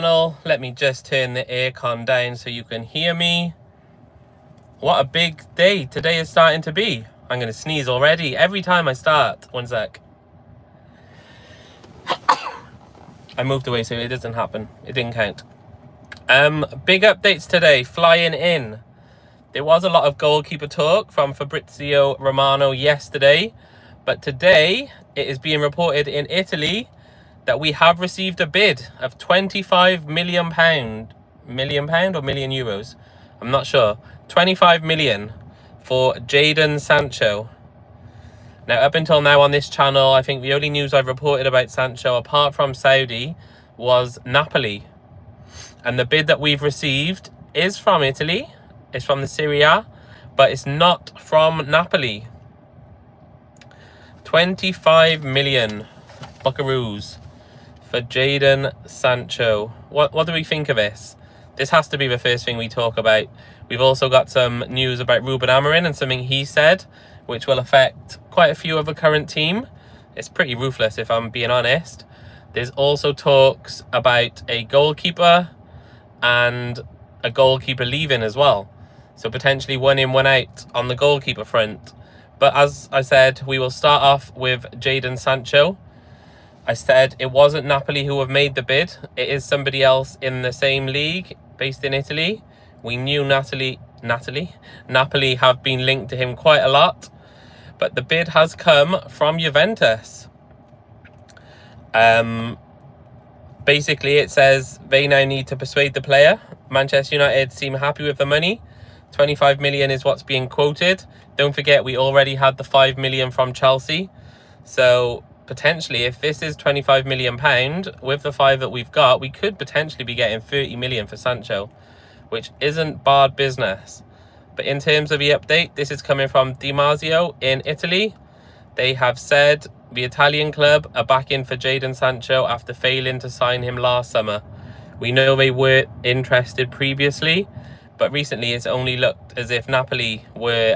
Let me just turn the aircon down so you can hear me. What a big day today is starting to be. I'm going to sneeze already every time I start. One sec. I moved away so it doesn't happen. It didn't count. Big updates today. Flying in. There was a lot of goalkeeper talk from Fabrizio Romano yesterday. But today it is being reported in Italy that we have received a bid of £25 million. Million pound or million euros? I'm not sure. 25 million for Jadon Sancho. Now, up until now on this channel, I think the only news I've reported about Sancho, apart from Saudi, was Napoli. And the bid that we've received is from Italy. It's from the Serie A, but it's not from Napoli. 25 million buckaroos for Jadon Sancho. What do we think of this? This has to be the first thing we talk about. We've also got some news about Ruben Amorim and something he said, which will affect quite a few of the current team. It's pretty ruthless, if I'm being honest. There's also talks about a goalkeeper and a goalkeeper leaving as well. So potentially one in, one out on the goalkeeper front. But as I said, we will start off with Jadon Sancho. I said it wasn't Napoli who have made the bid. It is somebody else in the same league based in Italy. We knew Napoli have been linked to him quite a lot. But the bid has come from Juventus. Basically, it says they now need to persuade the player. Manchester United seem happy with the money. 25 million is what's being quoted. Don't forget, we already had the 5 million from Chelsea. So potentially, if this is 25 million pound with the 5 that we've got, we could potentially be getting 30 million for Sancho, which isn't bad business. But in terms of the update, this is coming from Di Marzio in Italy. They have said the Italian club are back in for Jadon Sancho after failing to sign him last summer. We know they were interested previously, but recently it's only looked as if Napoli were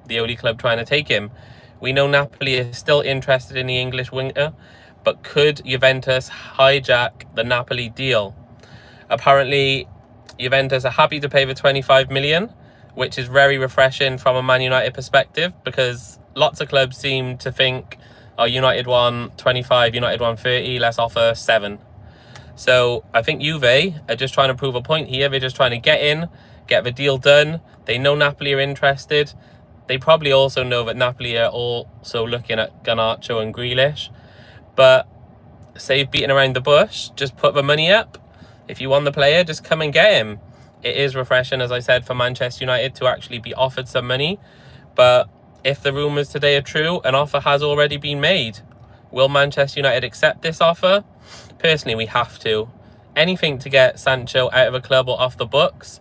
the only club trying to take him. We know Napoli is still interested in the English winger, but could Juventus hijack the Napoli deal? Apparently, Juventus are happy to pay the 25 million, which is very refreshing from a Man United perspective, because lots of clubs seem to think, oh, United won 25, United won 30, let's offer 7. So I think Juve are just trying to prove a point here. They're just trying to get in, get the deal done. They know Napoli are interested. They probably also know that Napoli are also looking at Garnacho and Grealish. But save beating around the bush, just put the money up. If you want the player, just come and get him. It is refreshing, as I said, for Manchester United to actually be offered some money. But if the rumours today are true, an offer has already been made. Will Manchester United accept this offer? Personally, we have to. Anything to get Sancho out of a club or off the books,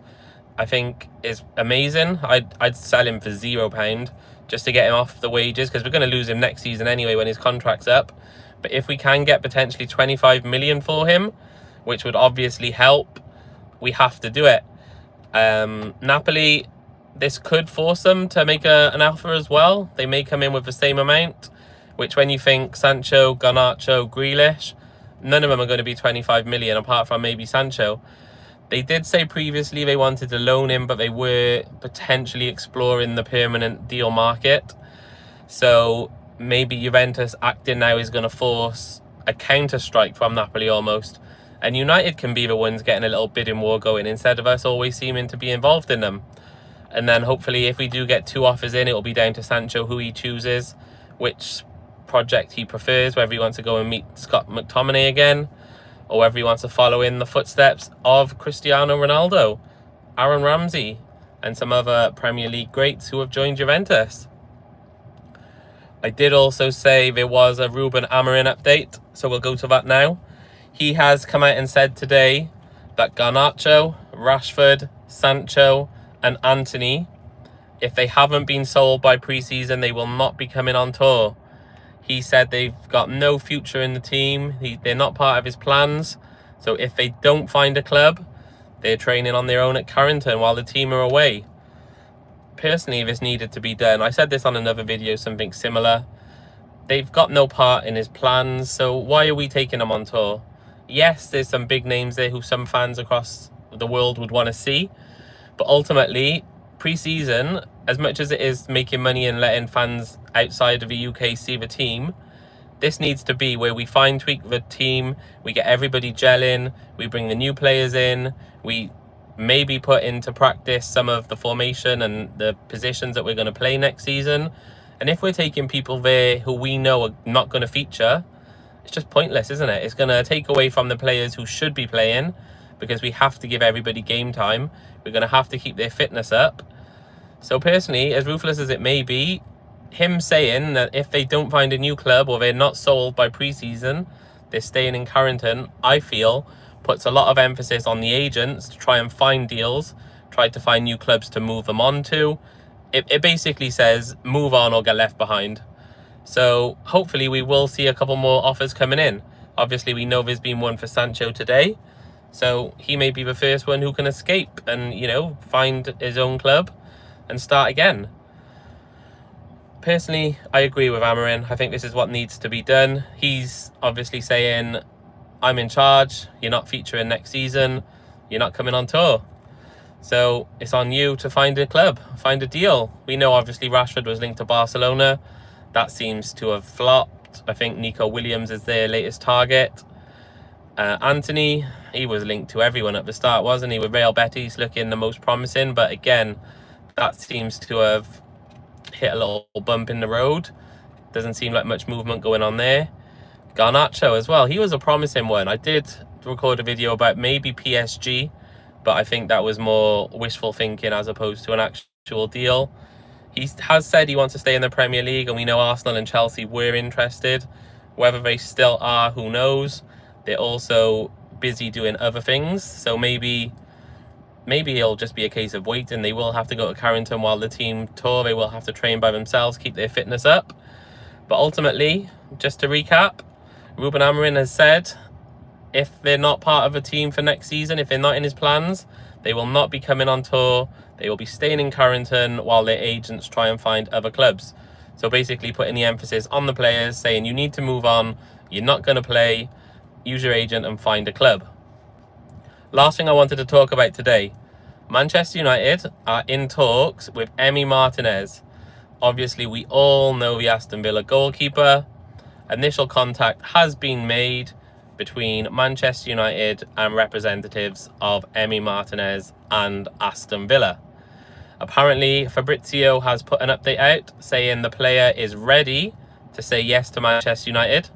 I think, is amazing. I'd sell him for £0 just to get him off the wages, because we're going to lose him next season anyway when his contract's up. But if we can get potentially 25 million for him, which would obviously help, we have to do it. Napoli, this could force them to make an offer as well. They may come in with the same amount, which when you think Sancho, Garnacho, Grealish, none of them are going to be 25 million apart from maybe Sancho. They did say previously they wanted to loan him, but they were potentially exploring the permanent deal market. So maybe Juventus acting now is going to force a counter-strike from Napoli almost. And United can be the ones getting a little bidding war going instead of us always seeming to be involved in them. And then hopefully if we do get 2 offers in, it will be down to Sancho who he chooses, which project he prefers, whether he wants to go and meet Scott McTominay again, or whether he wants to follow in the footsteps of Cristiano Ronaldo, Aaron Ramsey, and some other Premier League greats who have joined Juventus. I did also say there was a Ruben Amorim update, so we'll go to that now. He has come out and said today that Garnacho, Rashford, Sancho and Antony, if they haven't been sold by pre-season, they will not be coming on tour. He said they've got no future in the team. They're not part of his plans. So if they don't find a club, they're training on their own at Carrington while the team are away. Personally, this needed to be done. I said this on another video, something similar. They've got no part in his plans, so why are we taking them on tour? Yes, there's some big names there who some fans across the world would want to see, but ultimately, pre-season, as much as it is making money and letting fans outside of the UK see the team, this needs to be where we fine tweak the team, we get everybody gelling, we bring the new players in, we maybe put into practice some of the formation and the positions that we're going to play next season. And if we're taking people there who we know are not going to feature, it's just pointless, isn't it? It's going to take away from the players who should be playing, because we have to give everybody game time. We're going to have to keep their fitness up. So personally, as ruthless as it may be, him saying that if they don't find a new club or they're not sold by pre-season, they're staying in Carrington, I feel puts a lot of emphasis on the agents to try and find deals, try to find new clubs to move them on to. It basically says move on or get left behind. So hopefully we will see a couple more offers coming in. Obviously we know there's been one for Sancho today, so he may be the first one who can escape and, you know, find his own club and start again. Personally, I agree with Amorim. I think this is what needs to be done. He's obviously saying, I'm in charge, you're not featuring next season, you're not coming on tour. So it's on you to find a club, find a deal. We know obviously Rashford was linked to Barcelona. That seems to have flopped. I think Nico Williams is their latest target. Anthony, he was linked to everyone at the start, wasn't he? With Real Betis looking the most promising, but again, that seems to have hit a little bump in the road. Doesn't seem like much movement going on there. Garnacho as well, he was a promising one. I did record a video about maybe PSG, but I think that was more wishful thinking as opposed to an actual deal. He has said he wants to stay in the Premier League, and we know Arsenal and Chelsea were interested. Whether they still are, who knows? They're also busy doing other things, so maybe it'll just be a case of waiting. They will have to go to Carrington while the team tour. They will have to train by themselves, keep their fitness up. But ultimately, just to recap, Ruben Amorim has said if they're not part of a team for next season, if they're not in his plans, they will not be coming on tour. They will be staying in Carrington while their agents try and find other clubs. So basically putting the emphasis on the players, saying you need to move on, you're not going to play, use your agent and find a club. Last thing I wanted to talk about today, Manchester United are in talks with Emi Martinez. Obviously, we all know the Aston Villa goalkeeper. Initial contact has been made between Manchester United and representatives of Emi Martinez and Aston Villa. Apparently, Fabrizio has put an update out saying the player is ready to say yes to Manchester United.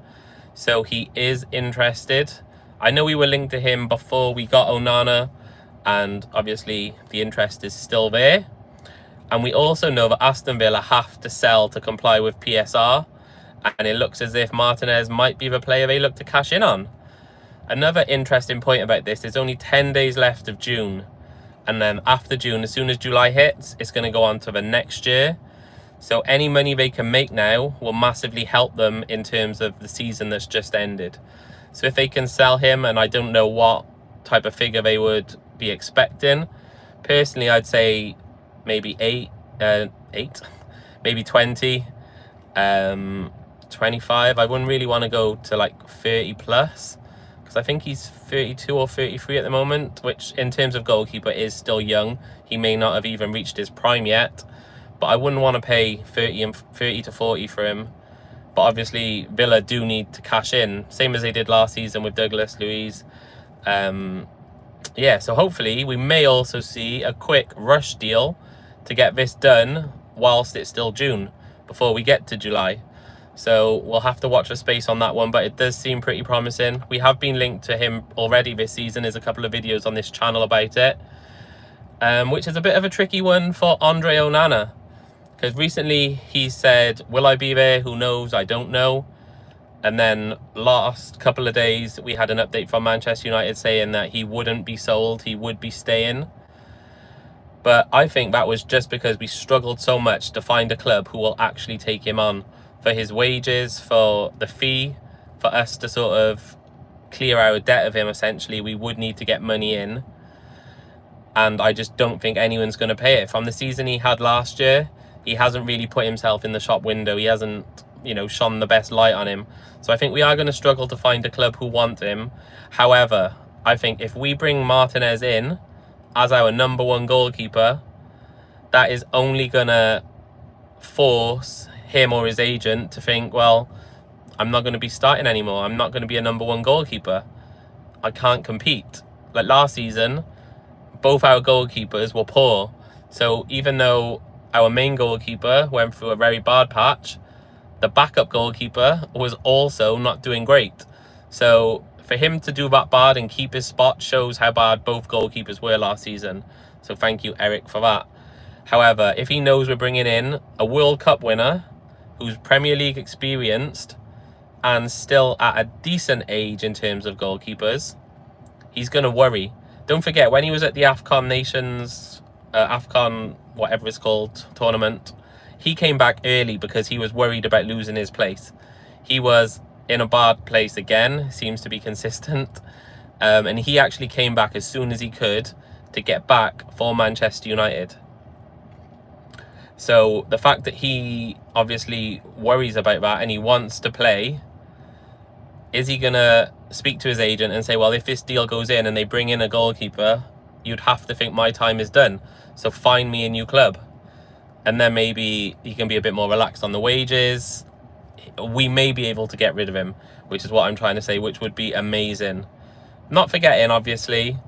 So he is interested. I know we were linked to him before we got Onana, and obviously the interest is still there. And we also know that Aston Villa have to sell to comply with PSR, and it looks as if Martinez might be the player they look to cash in on. Another interesting point about this, there's only 10 days left of June, and then after June, as soon as July hits, it's going to go on to the next year. So any money they can make now will massively help them in terms of the season that's just ended. So if they can sell him, and I don't know what type of figure they would be expecting, personally I'd say maybe 8, maybe 20, 25. I wouldn't really want to go to like 30 plus, because I think he's 32 or 33 at the moment, which in terms of goalkeeper is still young. He may not have even reached his prime yet, but I wouldn't want to pay 30 to 40 for him. But obviously Villa do need to cash in, same as they did last season with Douglas Luiz. Yeah, so hopefully we may also see a quick rush deal to get this done whilst it's still June, before we get to July. So we'll have to watch the space on that one, but it does seem pretty promising. We have been linked to him already this season. There's a couple of videos on this channel about it, which is a bit of a tricky one for Andre Onana, because recently he said, will I be there? Who knows? I don't know. And then last couple of days, we had an update from Manchester United saying that he wouldn't be sold, he would be staying. But I think that was just because we struggled so much to find a club who will actually take him on for his wages, for the fee, for us to sort of clear our debt of him. Essentially, we would need to get money in. And I just don't think anyone's going to pay it. From the season he had last year, he hasn't really put himself in the shop window. He hasn't you know, shone the best light on him. So I think we are going to struggle to find a club who want him. However, I think if we bring Martinez in as our number one goalkeeper, that is only going to force him or his agent to think, well, I'm not going to be starting anymore. I'm not going to be a number one goalkeeper. I can't compete. Like last season, both our goalkeepers were poor. So even though our main goalkeeper went through a very bad patch, the backup goalkeeper was also not doing great. So for him to do that bad and keep his spot shows how bad both goalkeepers were last season. So thank you, Eric, for that. However, if he knows we're bringing in a World Cup winner who's Premier League experienced and still at a decent age in terms of goalkeepers, he's going to worry. Don't forget, when he was at the AFCON Nations, AFCON, whatever it's called, tournament, he came back early because he was worried about losing his place. He was in a bad place again, seems to be consistent. And he actually came back as soon as he could to get back for Manchester United. So the fact that he obviously worries about that and he wants to play, is he going to speak to his agent and say, well, if this deal goes in and they bring in a goalkeeper, you'd have to think my time is done. So find me a new club. And then maybe he can be a bit more relaxed on the wages. We may be able to get rid of him, which is what I'm trying to say, which would be amazing. Not forgetting, obviously,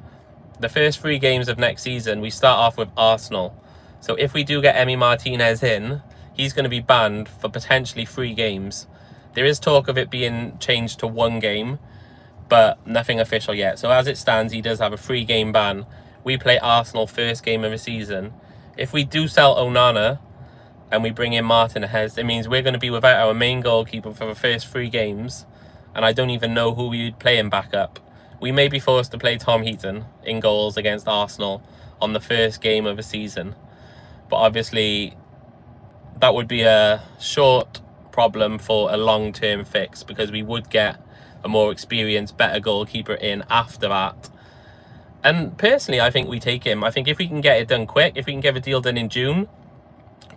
the first 3 games of next season, we start off with Arsenal. So if we do get Emi Martinez in, he's going to be banned for potentially 3 games. There is talk of it being changed to 1 game, but nothing official yet. So as it stands, he does have a 3-game ban. We play Arsenal first game of the season. If we do sell Onana and we bring in Martinez, it means we're going to be without our main goalkeeper for the first 3 games. And I don't even know who we would play in backup. We may be forced to play Tom Heaton in goals against Arsenal on the first game of the season. But obviously, that would be a short problem for a long-term fix, because we would get a more experienced, better goalkeeper in after that. And personally, I think we take him. I think if we can get it done quick, if we can get a deal done in June,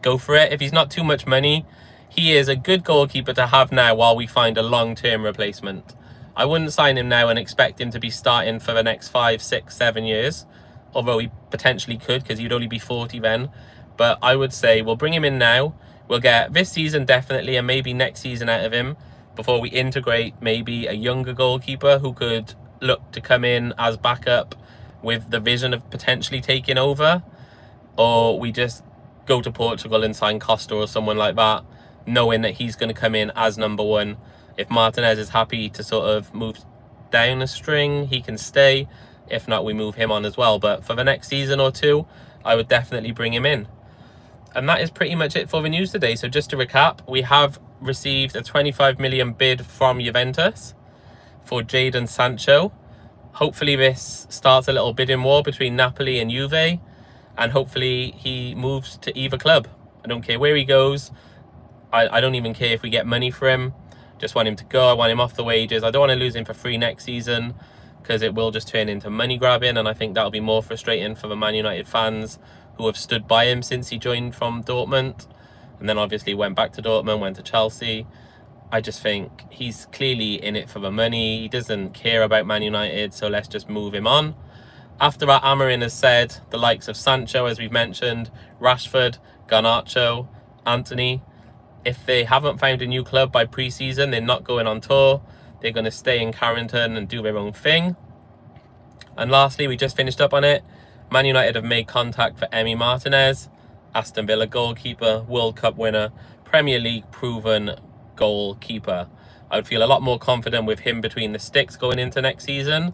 go for it. If he's not too much money, he is a good goalkeeper to have now while we find a long-term replacement. I wouldn't sign him now and expect him to be starting for the next 5, 6, 7 years, although he potentially could, because he'd only be 40 then. But I would say we'll bring him in now. We'll get this season definitely, and maybe next season out of him, before we integrate maybe a younger goalkeeper who could look to come in as backup with the vision of potentially taking over. Or we just go to Portugal and sign Costa or someone like that, knowing that he's going to come in as number 1. If Martinez is happy to sort of move down a string, he can stay. If not, we move him on as well. But for the next season or 2, I would definitely bring him in. And that is pretty much it for the news today. So just to recap, we have received a 25 million bid from Juventus for Jadon Sancho. Hopefully this starts a little bidding war between Napoli and Juve, and hopefully he moves to either club. I don't care where he goes. I don't even care if we get money for him. Just want him to go. I want him off the wages. I don't want to lose him for free next season, because it will just turn into money grabbing, and I think that'll be more frustrating for the Man United fans who have stood by him since he joined from Dortmund, and then obviously went back to Dortmund, went to Chelsea. I just think he's clearly in it for the money. He doesn't care about Man United, so let's just move him on. After that, Amorim has said the likes of Sancho, as we've mentioned, Rashford, Garnacho, Anthony, if they haven't found a new club by pre-season, they're not going on tour. They're going to stay in Carrington and do their own thing. And lastly, we just finished up on it. Man United have made contact for Emi Martinez, Aston Villa goalkeeper, World Cup winner, Premier League proven goalkeeper. I would feel a lot more confident with him between the sticks going into next season.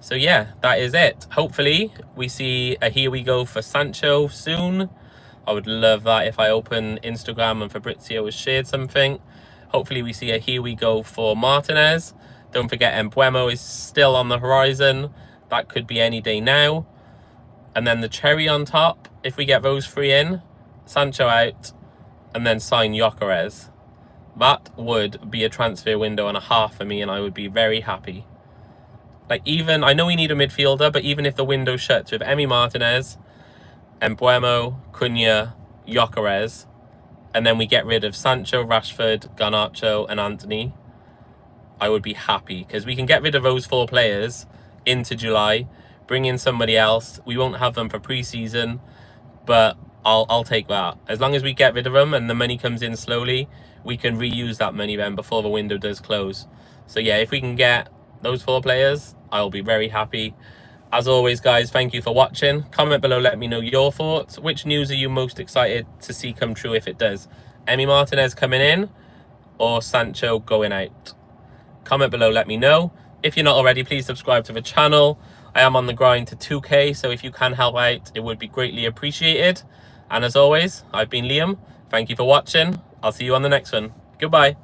So yeah, that is it. Hopefully we see a here we go for Sancho soon. I would love that if I open Instagram and Fabrizio has shared something. Hopefully we see a here we go for Martinez. Don't forget Mbuemo is still on the horizon. That could be any day now. And then the cherry on top, if we get those 3 in, Sancho out, and then sign Gyökeres. That would be a transfer window and a half for me, and I would be very happy. Like, even, I know we need a midfielder, but even if the window shuts with Emi Martinez, Mbuemo, Cunha, Gyökeres, and then we get rid of Sancho, Rashford, Garnacho and Anthony, I would be happy, because we can get rid of those 4 players into July, bring in somebody else. We won't have them for pre-season, but I'll take that. As long as we get rid of them and the money comes in slowly, we can reuse that money then before the window does close. So yeah, if we can get those 4 players, I'll be very happy. As always, guys, thank you for watching. Comment below, let me know your thoughts. Which news are you most excited to see come true if it does? Emi Martinez coming in or Sancho going out? Comment below, let me know. If you're not already, please subscribe to the channel. I am on the grind to 2K, so if you can help out, it would be greatly appreciated. And as always, I've been Liam. Thank you for watching. I'll see you on the next one. Goodbye.